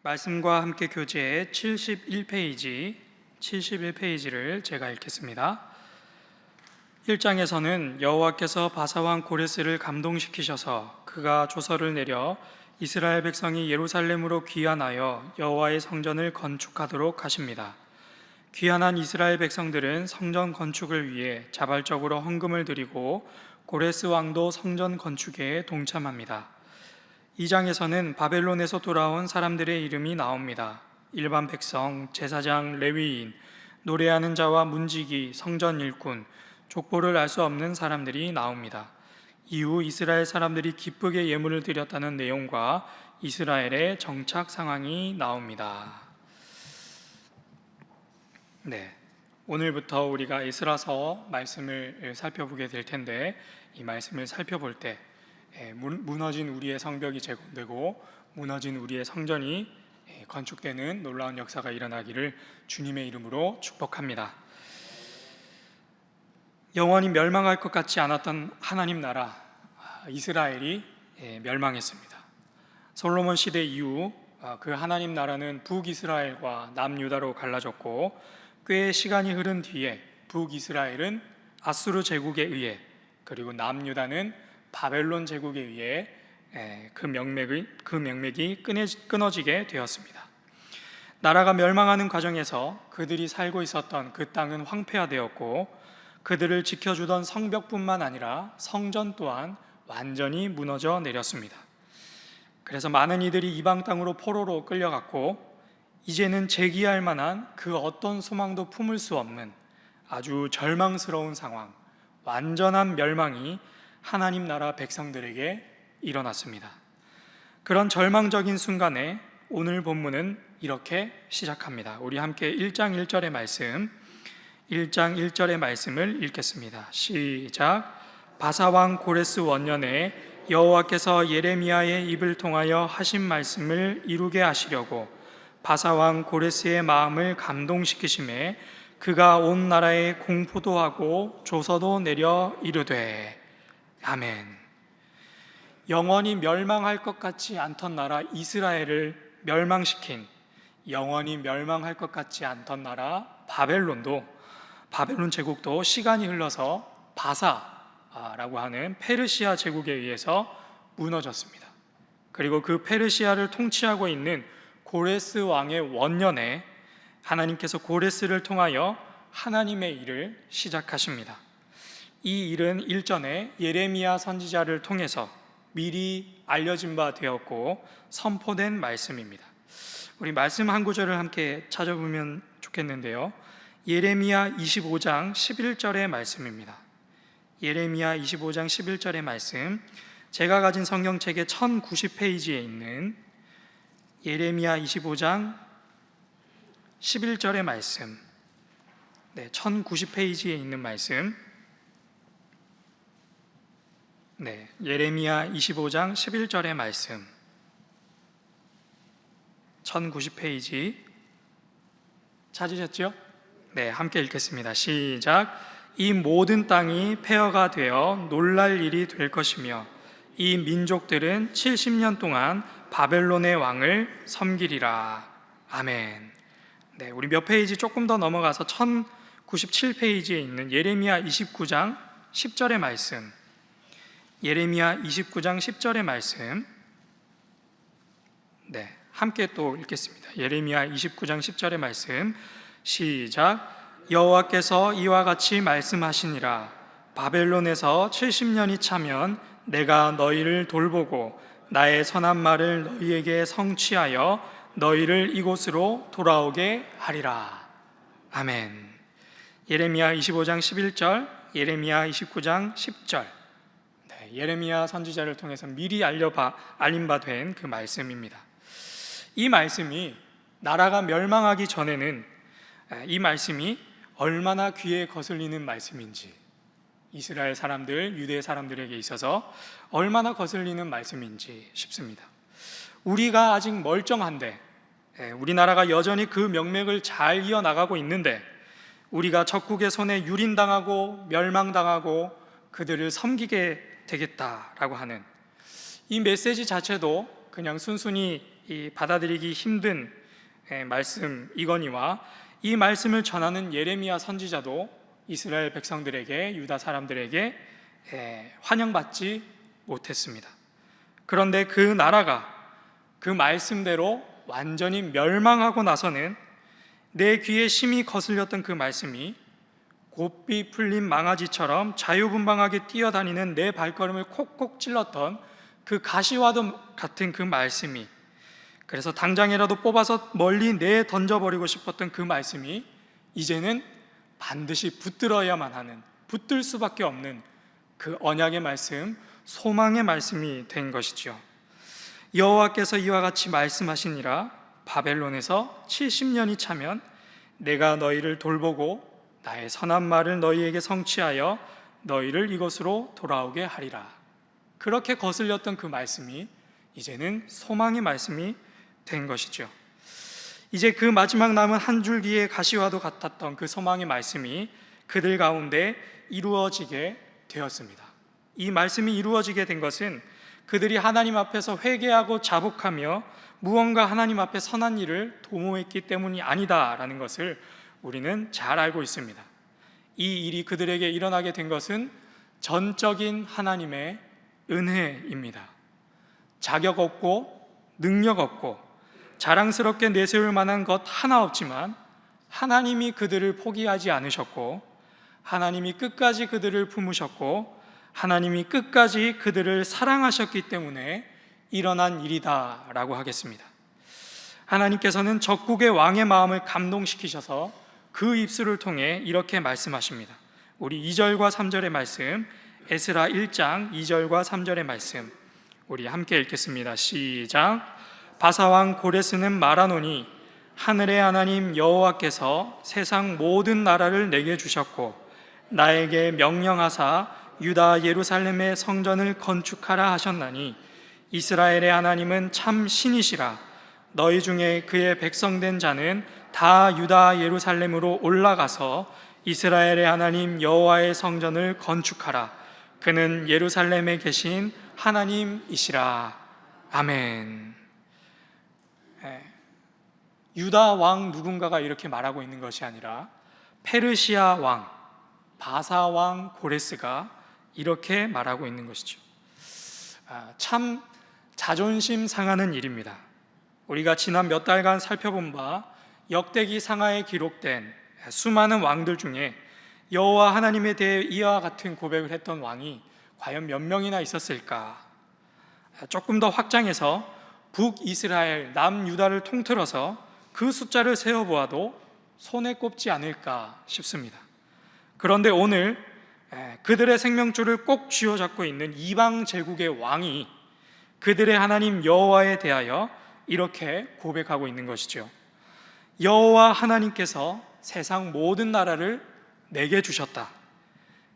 말씀과 함께 교재 71페이지를 제가 읽겠습니다. 1장에서는 여호와께서 바사왕 고레스를 감동시키셔서 그가 조서를 내려 이스라엘 백성이 예루살렘으로 귀환하여 여호와의 성전을 건축하도록 하십니다. 귀환한 이스라엘 백성들은 성전 건축을 위해 자발적으로 헌금을 드리고 고레스 왕도 성전 건축에 동참합니다. 2장에서는 바벨론에서 돌아온 사람들의 이름이 나옵니다. 일반 백성, 제사장, 레위인, 노래하는 자와 문지기, 성전 일꾼, 족보를 알 수 없는 사람들이 나옵니다. 이후 이스라엘 사람들이 기쁘게 예물을 드렸다는 내용과 이스라엘의 정착 상황이 나옵니다. 오늘부터 우리가 에스라서 말씀을 살펴보게 될 텐데, 이 말씀을 살펴볼 때 무너진 우리의 성벽이 재건되고 무너진 우리의 성전이 건축되는 놀라운 역사가 일어나기를 주님의 이름으로 축복합니다. 영원히 멸망할 것 같지 않았던 하나님 나라 이스라엘이 멸망했습니다. 솔로몬 시대 이후 그 하나님 나라는 북이스라엘과 남유다로 갈라졌고, 꽤 시간이 흐른 뒤에 북이스라엘은 아수르 제국에 의해, 그리고 남유다는 바벨론 제국에 의해 그 명맥이 끊어지게 되었습니다. 나라가 멸망하는 과정에서 그들이 살고 있었던 그 땅은 황폐화되었고, 그들을 지켜주던 성벽뿐만 아니라 성전 또한 완전히 무너져 내렸습니다. 그래서 많은 이들이 이방 땅으로 포로로 끌려갔고, 이제는 재기할 만한 그 어떤 소망도 품을 수 없는 아주 절망스러운 상황, 완전한 멸망이 하나님 나라 백성들에게 일어났습니다. 그런 절망적인 순간에 오늘 본문은 이렇게 시작합니다. 우리 함께 1장 1절의 말씀을 읽겠습니다. 시작. 바사왕 고레스 원년에 여호와께서 예레미야의 입을 통하여 하신 말씀을 이루게 하시려고 바사왕 고레스의 마음을 감동시키심에 그가 온 나라에 공포도 하고 조서도 내려 이르되. 아멘. 영원히 멸망할 것 같지 않던 나라 이스라엘을 멸망시킨, 영원히 멸망할 것 같지 않던 나라 바벨론 제국도 시간이 흘러서 바사라고 하는 페르시아 제국에 의해서 무너졌습니다. 그리고 그 페르시아를 통치하고 있는 고레스 왕의 원년에 하나님께서 고레스를 통하여 하나님의 일을 시작하십니다. 이 일은 일전에 예레미야 선지자를 통해서 미리 알려진 바 되었고 선포된 말씀입니다. 우리 말씀 한 구절을 함께 찾아보면 좋겠는데요, 예레미야 25장 11절의 말씀입니다. 예레미야 25장 11절의 말씀, 제가 가진 성경책의 1090페이지에 있는 예레미야 25장 11절의 말씀, 1090페이지에 있는 말씀, 예레미야 25장 11절의 말씀, 1090페이지 찾으셨죠? 함께 읽겠습니다. 시작. 이 모든 땅이 폐허가 되어 놀랄 일이 될 것이며 이 민족들은 70년 동안 바벨론의 왕을 섬기리라. 아멘. 우리 몇 페이지 조금 더 넘어가서 1097페이지에 있는 예레미야 29장 10절의 말씀, 예레미야 29장 10절의 말씀, 함께 또 읽겠습니다. 예레미야 29장 10절의 말씀, 시작. 여호와께서 이와 같이 말씀하시니라. 바벨론에서 70년이 차면 내가 너희를 돌보고 나의 선한 말을 너희에게 성취하여 너희를 이곳으로 돌아오게 하리라. 아멘. 예레미야 25장 11절, 예레미야 29장 10절, 예레미야 선지자를 통해서 미리 알린 바 된 그 말씀입니다. 이 말씀이 나라가 멸망하기 전에는 이 말씀이 얼마나 귀에 거슬리는 말씀인지, 이스라엘 사람들, 유대 사람들에게 있어서 얼마나 거슬리는 말씀인지 싶습니다. 우리가 아직 멀쩡한데, 우리나라가 여전히 그 명맥을 잘 이어나가고 있는데, 우리가 적국의 손에 유린당하고 멸망당하고 그들을 섬기게 되겠다라고 하는 이 메시지 자체도 그냥 순순히 이 받아들이기 힘든 말씀이거니와 이 말씀을 전하는 예레미야 선지자도 이스라엘 백성들에게, 유다 사람들에게 환영받지 못했습니다. 그런데 그 나라가 그 말씀대로 완전히 멸망하고 나서는 내 귀에 심히 거슬렸던 그 말씀이 곱비 풀린 망아지처럼 자유분방하게 뛰어다니는 내 발걸음을 콕콕 찔렀던 그 가시와도 같은 그 말씀이, 그래서 당장이라도 뽑아서 멀리 내던져버리고 싶었던 그 말씀이 이제는 반드시 붙들어야만 하는, 붙들 수밖에 없는 그 언약의 말씀, 소망의 말씀이 된 것이죠. 여호와께서 이와 같이 말씀하시니라. 바벨론에서 70년이 차면 내가 너희를 돌보고 나의 선한 말을 너희에게 성취하여 너희를 이곳으로 돌아오게 하리라. 그렇게 거슬렸던 그 말씀이 이제는 소망의 말씀이 된 것이죠. 이제 그 마지막 남은 한 줄기의 가시와도 같았던 그 소망의 말씀이 그들 가운데 이루어지게 되었습니다. 이 말씀이 이루어지게 된 것은 그들이 하나님 앞에서 회개하고 자복하며 무언가 하나님 앞에 선한 일을 도모했기 때문이 아니다라는 것을 우리는 잘 알고 있습니다. 이 일이 그들에게 일어나게 된 것은 전적인 하나님의 은혜입니다. 자격 없고 능력 없고 자랑스럽게 내세울 만한 것 하나 없지만 하나님이 그들을 포기하지 않으셨고, 하나님이 끝까지 그들을 품으셨고, 하나님이 끝까지 그들을 사랑하셨기 때문에 일어난 일이다라고 하겠습니다. 하나님께서는 적국의 왕의 마음을 감동시키셔서 그 입술을 통해 이렇게 말씀하십니다. 우리 2절과 3절의 말씀, 에스라 1장 2절과 3절의 말씀 우리 함께 읽겠습니다. 시작. 바사왕 고레스는 말하노니 하늘의 하나님 여호와께서 세상 모든 나라를 내게 주셨고 나에게 명령하사 유다 예루살렘의 성전을 건축하라 하셨나니 이스라엘의 하나님은 참 신이시라. 너희 중에 그의 백성된 자는 다 유다 예루살렘으로 올라가서 이스라엘의 하나님 여호와의 성전을 건축하라. 그는 예루살렘에 계신 하나님이시라. 아멘. 유다 왕 누군가가 이렇게 말하고 있는 것이 아니라 페르시아 왕 바사 왕 고레스가 이렇게 말하고 있는 것이죠. 참 자존심 상하는 일입니다. 우리가 지난 몇 달간 살펴본 바 역대기 상하에 기록된 수많은 왕들 중에 여호와 하나님에 대해 이와 같은 고백을 했던 왕이 과연 몇 명이나 있었을까? 조금 더 확장해서 북이스라엘, 남유다를 통틀어서 그 숫자를 세어보아도 손에 꼽지 않을까 싶습니다. 그런데 오늘 그들의 생명줄을 꼭 쥐어잡고 있는 이방 제국의 왕이 그들의 하나님 여호와에 대하여 이렇게 고백하고 있는 것이죠. 여호와 하나님께서 세상 모든 나라를 내게 주셨다.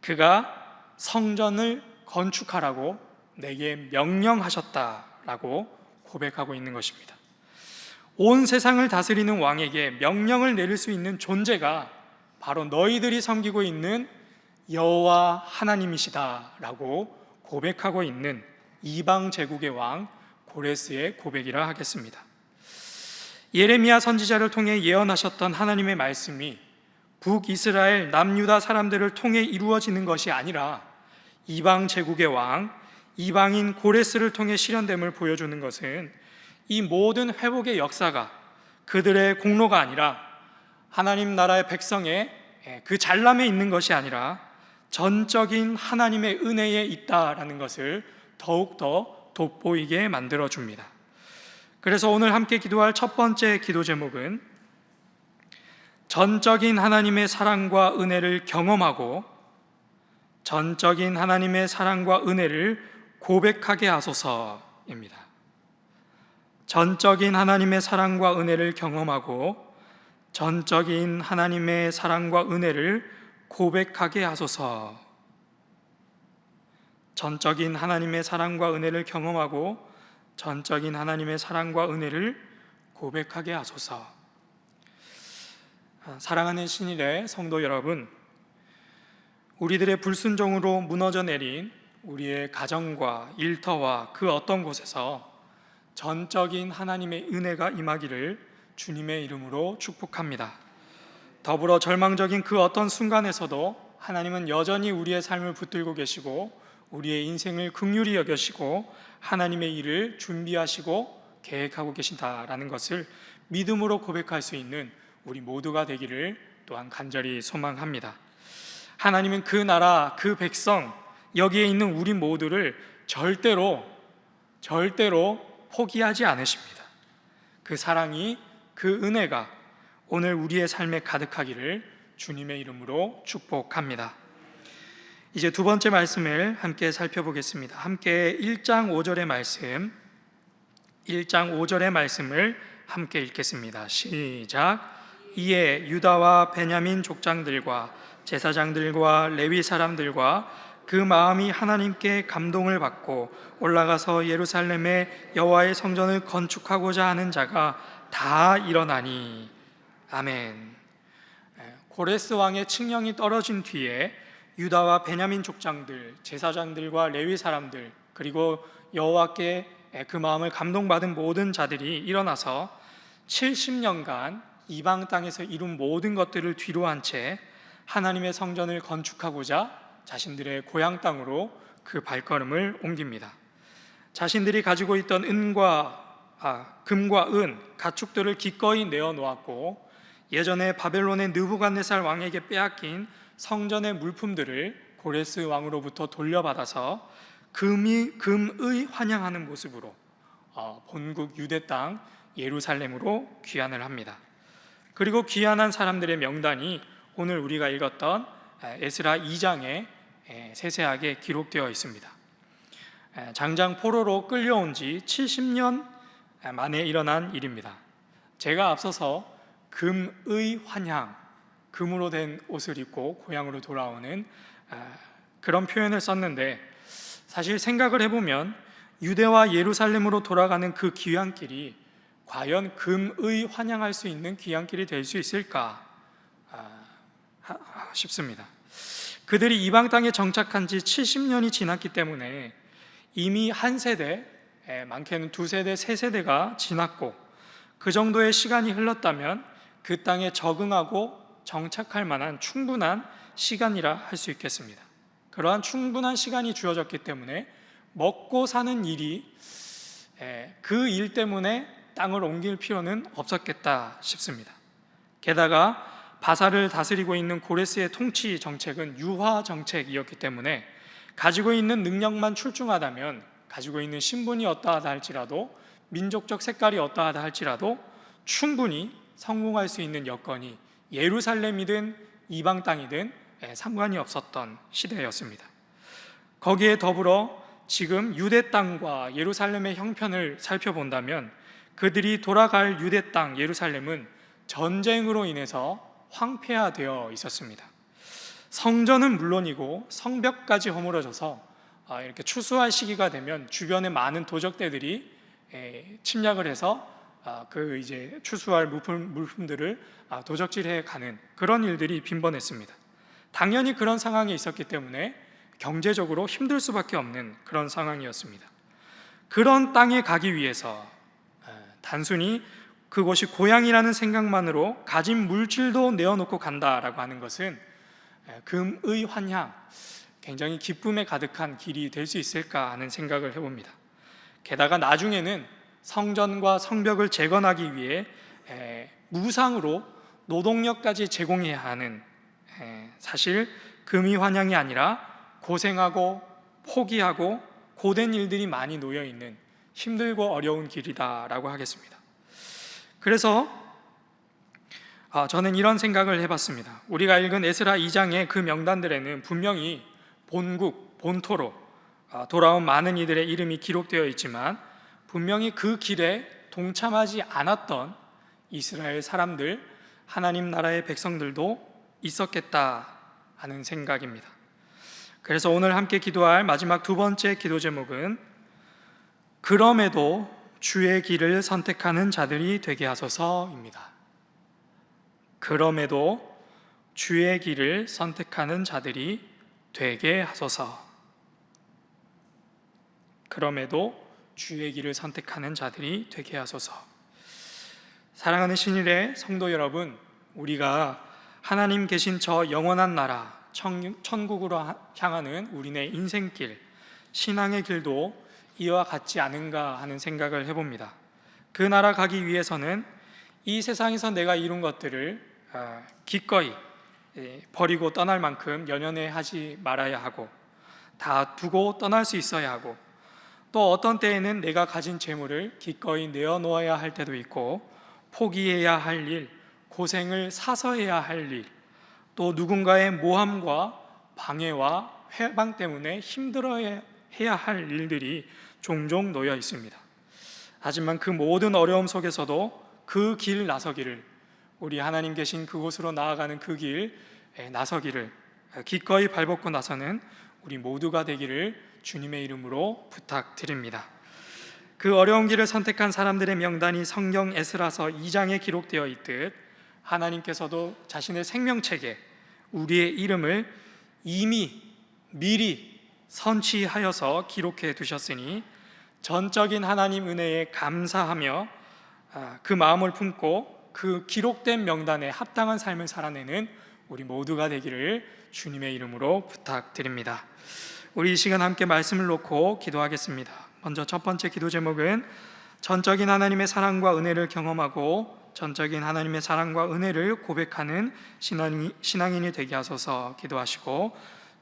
그가 성전을 건축하라고 내게 명령하셨다라고 고백하고 있는 것입니다. 온 세상을 다스리는 왕에게 명령을 내릴 수 있는 존재가 바로 너희들이 섬기고 있는 여호와 하나님이시다라고 고백하고 있는 이방 제국의 왕 고레스의 고백이라 하겠습니다. 예레미야 선지자를 통해 예언하셨던 하나님의 말씀이 북이스라엘 남유다 사람들을 통해 이루어지는 것이 아니라 이방 제국의 왕 이방인 고레스를 통해 실현됨을 보여주는 것은 이 모든 회복의 역사가 그들의 공로가 아니라 하나님 나라의 백성의 그 잘남에 있는 것이 아니라 전적인 하나님의 은혜에 있다라는 것을 더욱더 돋보이게 만들어줍니다. 그래서 오늘 함께 기도할 첫 번째 기도 제목은 전적인 하나님의 사랑과 은혜를 경험하고 전적인 하나님의 사랑과 은혜를 고백하게 하소서입니다. 전적인 하나님의 사랑과 은혜를 경험하고 전적인 하나님의 사랑과 은혜를 고백하게 하소서. 전적인 하나님의 사랑과 은혜를 경험하고 전적인 하나님의 사랑과 은혜를 고백하게 하소서. 사랑하는 신일의 성도 여러분, 우리들의 불순종으로 무너져 내린 우리의 가정과 일터와 그 어떤 곳에서 전적인 하나님의 은혜가 임하기를 주님의 이름으로 축복합니다. 더불어 절망적인 그 어떤 순간에서도 하나님은 여전히 우리의 삶을 붙들고 계시고 우리의 인생을 긍휼히 여기시고 하나님의 일을 준비하시고 계획하고 계신다라는 것을 믿음으로 고백할 수 있는 우리 모두가 되기를 또한 간절히 소망합니다. 하나님은 그 나라, 그 백성, 여기에 있는 우리 모두를 절대로 포기하지 않으십니다. 그 사랑이, 그 은혜가 오늘 우리의 삶에 가득하기를 주님의 이름으로 축복합니다. 이제 두 번째 말씀을 함께 살펴보겠습니다. 함께 1장 5절의 말씀을 함께 읽겠습니다. 시작. 이에 유다와 베냐민 족장들과 제사장들과 레위 사람들과 그 마음이 하나님께 감동을 받고 올라가서 예루살렘에 여호와의 성전을 건축하고자 하는 자가 다 일어나니. 아멘. 고레스 왕의 칙령이 떨어진 뒤에 유다와 베냐민 족장들, 제사장들과 레위 사람들, 그리고 여호와께 그 마음을 감동받은 모든 자들이 일어나서 70년간 이방 땅에서 이룬 모든 것들을 뒤로한 채 하나님의 성전을 건축하고자 자신들의 고향 땅으로 그 발걸음을 옮깁니다. 자신들이 가지고 있던 금과 은, 가축들을 기꺼이 내어놓았고 예전에 바벨론의 느부갓네살 왕에게 빼앗긴 성전의 물품들을 고레스 왕으로부터 돌려받아서 금의 환영하는 모습으로 본국 유대 땅 예루살렘으로 귀환을 합니다. 그리고 귀환한 사람들의 명단이 오늘 우리가 읽었던 에스라 2장에 세세하게 기록되어 있습니다. 장장 포로로 끌려온 지 70년 만에 일어난 일입니다. 제가 앞서서 금의 환향, 금으로 된 옷을 입고 고향으로 돌아오는 그런 표현을 썼는데, 사실 생각을 해보면 유대와 예루살렘으로 돌아가는 그 귀향길이 과연 금의 환향할 수 있는 귀향길이 될 수 있을까 싶습니다. 그들이 이방 땅에 정착한 지 70년이 지났기 때문에 이미 한 세대, 많게는 두 세대, 세 세대가 지났고 그 정도의 시간이 흘렀다면 그 땅에 적응하고 정착할 만한 충분한 시간이라 할 수 있겠습니다. 그러한 충분한 시간이 주어졌기 때문에 먹고 사는 일이 그 일 때문에 땅을 옮길 필요는 없었겠다 싶습니다. 게다가 바사를 다스리고 있는 고레스의 통치 정책은 유화 정책이었기 때문에 가지고 있는 능력만 출중하다면, 가지고 있는 신분이 어떠하다 할지라도, 민족적 색깔이 어떠하다 할지라도 충분히 성공할 수 있는 여건이 예루살렘이든 이방 땅이든 상관이 없었던 시대였습니다. 거기에 더불어 지금 유대 땅과 예루살렘의 형편을 살펴본다면 그들이 돌아갈 유대 땅 예루살렘은 전쟁으로 인해서 황폐화되어 있었습니다. 성전은 물론이고 성벽까지 허물어져서 이렇게 추수할 시기가 되면 주변에 많은 도적대들이 침략을 해서 그 이제 추수할 물품들을 도적질해 가는 그런 일들이 빈번했습니다. 당연히 그런 상황에 있었기 때문에 경제적으로 힘들 수밖에 없는 그런 상황이었습니다. 그런 땅에 가기 위해서 단순히 그곳이 고향이라는 생각만으로 가진 물질도 내어놓고 간다라고 하는 것은 금의 환향, 굉장히 기쁨에 가득한 길이 될 수 있을까 하는 생각을 해봅니다. 게다가 나중에는 성전과 성벽을 재건하기 위해 무상으로 노동력까지 제공해야 하는, 사실 금의 환향이 아니라 고생하고 포기하고 고된 일들이 많이 놓여있는 힘들고 어려운 길이다라고 하겠습니다. 그래서 저는 이런 생각을 해봤습니다. 우리가 읽은 에스라 2장의 그 명단들에는 분명히 본국, 본토로 돌아온 많은 이들의 이름이 기록되어 있지만 분명히 그 길에 동참하지 않았던 이스라엘 사람들, 하나님 나라의 백성들도 있었겠다 하는 생각입니다. 그래서 오늘 함께 기도할 마지막 두 번째 기도 제목은 그럼에도 주의 길을 선택하는 자들이 되게 하소서입니다. 그럼에도 주의 길을 선택하는 자들이 되게 하소서. 그럼에도 주의 길을 선택하는 자들이 되게 하소서. 사랑하는 신일의 성도 여러분, 우리가 하나님 계신 저 영원한 나라 천국으로 향하는 우리네 인생길, 신앙의 길도 이와 같지 않은가 하는 생각을 해봅니다. 그 나라 가기 위해서는 이 세상에서 내가 이룬 것들을 기꺼이 버리고 떠날 만큼 연연해 하지 말아야 하고, 다 두고 떠날 수 있어야 하고, 또 어떤 때에는 내가 가진 재물을 기꺼이 내어놓아야 할 때도 있고, 포기해야 할 일, 고생을 사서 해야 할 일, 또 누군가의 모함과 방해와 회방 때문에 힘들어야 할 일들이 종종 놓여 있습니다. 하지만 그 모든 어려움 속에서도 그 길 나서기를, 우리 하나님 계신 그곳으로 나아가는 그 길 나서기를 기꺼이 발벗고 나서는 우리 모두가 되기를 주님의 이름으로 부탁드립니다. 그 어려운 길을 선택한 사람들의 명단이 성경 에스라서 2장에 기록되어 있듯 하나님께서도 자신의 생명책에 우리의 이름을 이미 미리 선취하여서 기록해 두셨으니 전적인 하나님 은혜에 감사하며 그 마음을 품고 그 기록된 명단에 합당한 삶을 살아내는 우리 모두가 되기를 주님의 이름으로 부탁드립니다. 우리 이 시간 함께 말씀을 놓고 기도하겠습니다. 먼저 첫 번째 기도 제목은 전적인 하나님의 사랑과 은혜를 경험하고 전적인 하나님의 사랑과 은혜를 고백하는 신앙인이 되게 하소서 기도하시고,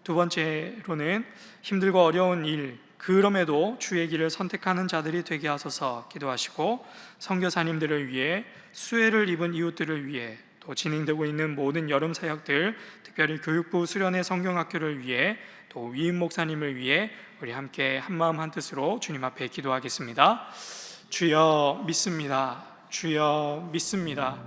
두 번째로는 힘들고 어려운 일, 그럼에도 주의 길을 선택하는 자들이 되게 하소서 기도하시고, 선교사님들을 위해, 수혜를 입은 이웃들을 위해, 또 진행되고 있는 모든 여름 사역들, 특별히 교육부 수련회 성경학교를 위해, 또 위임 목사님을 위해 우리 함께 한마음 한뜻으로 주님 앞에 기도하겠습니다. 주여 믿습니다. 주여 믿습니다.